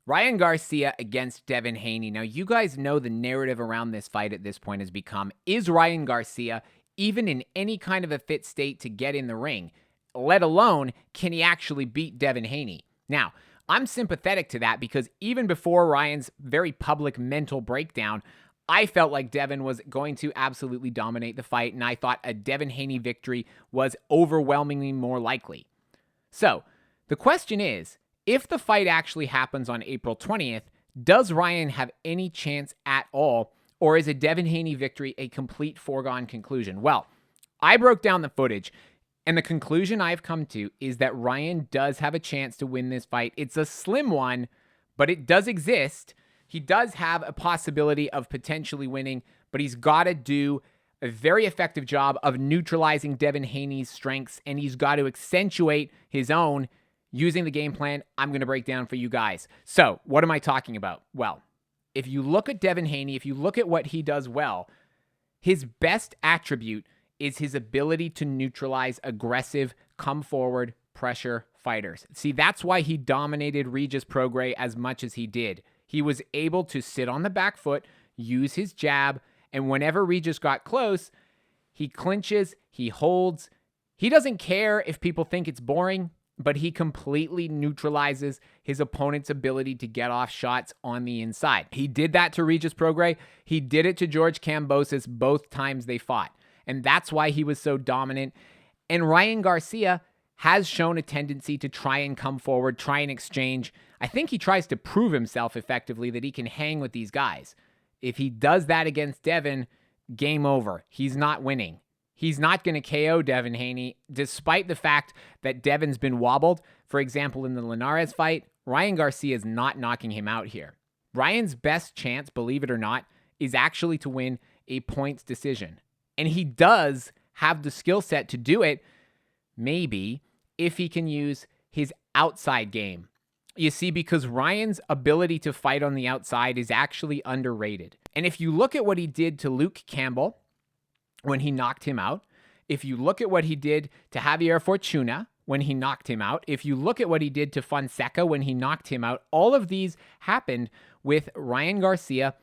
Ryan Garcia against Devin Haney. Now, you guys know the narrative around this fight at this point has become, is Ryan Garcia even in any kind of a fit state to get in the ring, let alone can he actually beat Devin Haney? Now, I'm sympathetic to that because even before Ryan's very public mental breakdown, I felt like Devin was going to absolutely dominate the fight, and I thought a Devin Haney victory was overwhelmingly more likely. So, the question is, if the fight actually happens on April 20th, does Ryan have any chance at all, or is a Devin Haney victory a complete foregone conclusion? Well, I broke down the footage, and the conclusion I've come to is that Ryan does have a chance to win this fight. It's a slim one, but it does exist. He does have a possibility of potentially winning, but he's got to do a very effective job of neutralizing Devin Haney's strengths, and he's got to accentuate his own using the game plan I'm going to break down for you guys. So, what am I talking about? Well, if you look at Devin Haney, if you look at what he does well, his best attribute is his ability to neutralize aggressive, come forward, pressure fighters. See, that's why he dominated Regis Prograis as much as he did. He was able to sit on the back foot, use his jab, and whenever Regis got close, he clinches, he holds. He doesn't care if people think it's boring, but he completely neutralizes his opponent's ability to get off shots on the inside. He did that to Regis Prograis. He did it to George Kambosos both times they fought. And that's why he was so dominant. And Ryan Garcia has shown a tendency to try and come forward, try and exchange. I think he tries to prove himself effectively that he can hang with these guys. If he does that against Devin, game over. He's not winning. He's not going to KO Devin Haney, despite the fact that Devin's been wobbled. For example, in the Linares fight, Ryan Garcia is not knocking him out here. Ryan's best chance, believe it or not, is actually to win a points decision. And he does have the skill set to do it, maybe, if he can use his outside game. You see, because Ryan's ability to fight on the outside is actually underrated. And if you look at what he did to Luke Campbell when he knocked him out, if you look at what he did to Javier Fortuna when he knocked him out, if you look at what he did to Fonseca when he knocked him out, all of these happened with Ryan Garcia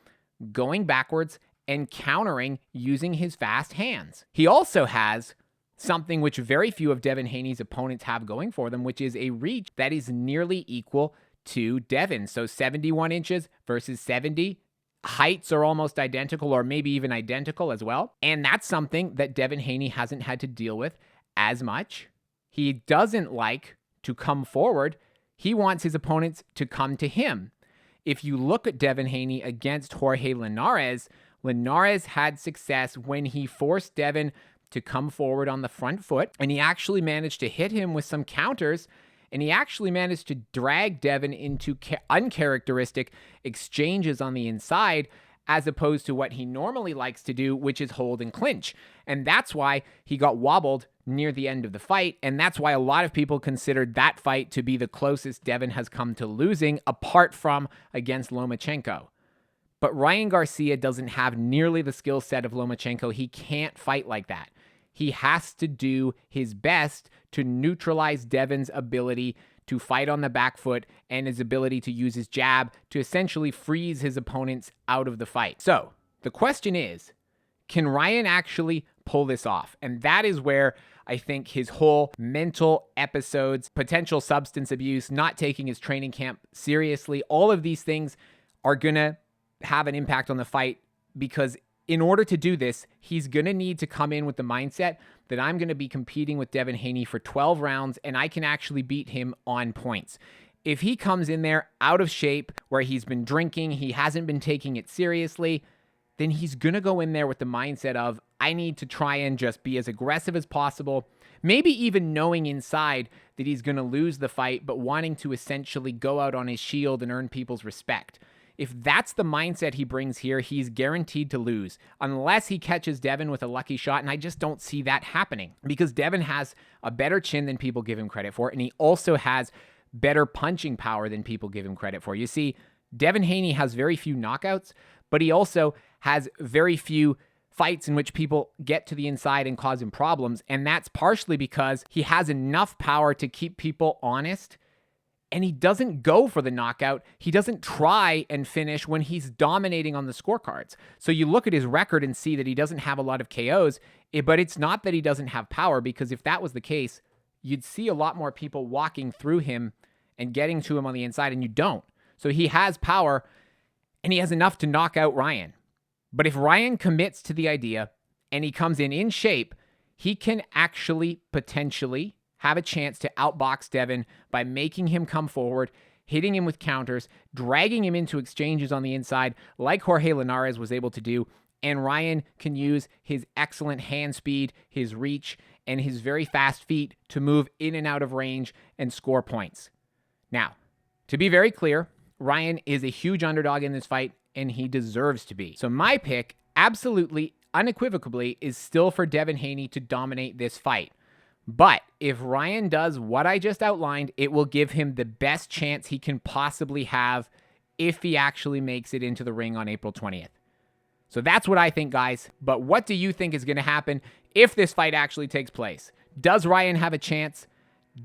going backwards and countering using his fast hands. He also has something which very few of Devin Haney's opponents have going for them, which is a reach that is nearly equal to Devin. So 71 inches versus 70. Heights are almost identical, or maybe even identical as well. And that's something that Devin Haney hasn't had to deal with as much. He doesn't like to come forward. He wants his opponents to come to him. If you look at Devin Haney against Jorge Linares, Linares had success when he forced Devin to come forward on the front foot, and he actually managed to hit him with some counters, and he actually managed to drag Devin into uncharacteristic exchanges on the inside, as opposed to what he normally likes to do, which is hold and clinch. And that's why he got wobbled near the end of the fight, and that's why a lot of people considered that fight to be the closest Devin has come to losing, apart from against Lomachenko. But Ryan Garcia doesn't have nearly the skill set of Lomachenko. He can't fight like that. He has to do his best to neutralize Devin's ability to fight on the back foot and his ability to use his jab to essentially freeze his opponents out of the fight. So the question is, can Ryan actually pull this off? And that is where I think his whole mental episodes, potential substance abuse, not taking his training camp seriously, all of these things are going to have an impact on the fight, because in order to do this, he's going to need to come in with the mindset that I'm going to be competing with Devin Haney for 12 rounds and I can actually beat him on points. If he comes in there out of shape, where he's been drinking, he hasn't been taking it seriously, then he's going to go in there with the mindset of, I need to try and just be as aggressive as possible, maybe even knowing inside that he's going to lose the fight, but wanting to essentially go out on his shield and earn people's respect. If that's the mindset he brings here, he's guaranteed to lose unless he catches Devin with a lucky shot. And I just don't see that happening, because Devin has a better chin than people give him credit for. And he also has better punching power than people give him credit for. You see, Devin Haney has very few knockouts, but he also has very few fights in which people get to the inside and cause him problems. And that's partially because he has enough power to keep people honest and he doesn't go for the knockout. He doesn't try and finish when he's dominating on the scorecards. So you look at his record and see that he doesn't have a lot of KOs, but it's not that he doesn't have power, because if that was the case, you'd see a lot more people walking through him and getting to him on the inside, and you don't. So he has power, and he has enough to knock out Ryan. But if Ryan commits to the idea and he comes in shape, he can actually potentially have a chance to outbox Devin by making him come forward, hitting him with counters, dragging him into exchanges on the inside like Jorge Linares was able to do. And Ryan can use his excellent hand speed, his reach, and his very fast feet to move in and out of range and score points. Now, to be very clear, Ryan is a huge underdog in this fight, and he deserves to be. So my pick, absolutely, unequivocally, is still for Devin Haney to dominate this fight. But if Ryan does what I just outlined, it will give him the best chance he can possibly have if he actually makes it into the ring on April 20th. So that's what I think, guys. But what do you think is going to happen if this fight actually takes place? Does Ryan have a chance?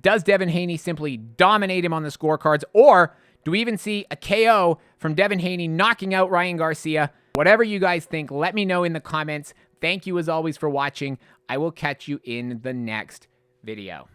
Does Devin Haney simply dominate him on the scorecards? Or do we even see a KO from Devin Haney knocking out Ryan Garcia? Whatever you guys think, let me know in the comments. Thank you as always for watching. I will catch you in the next video.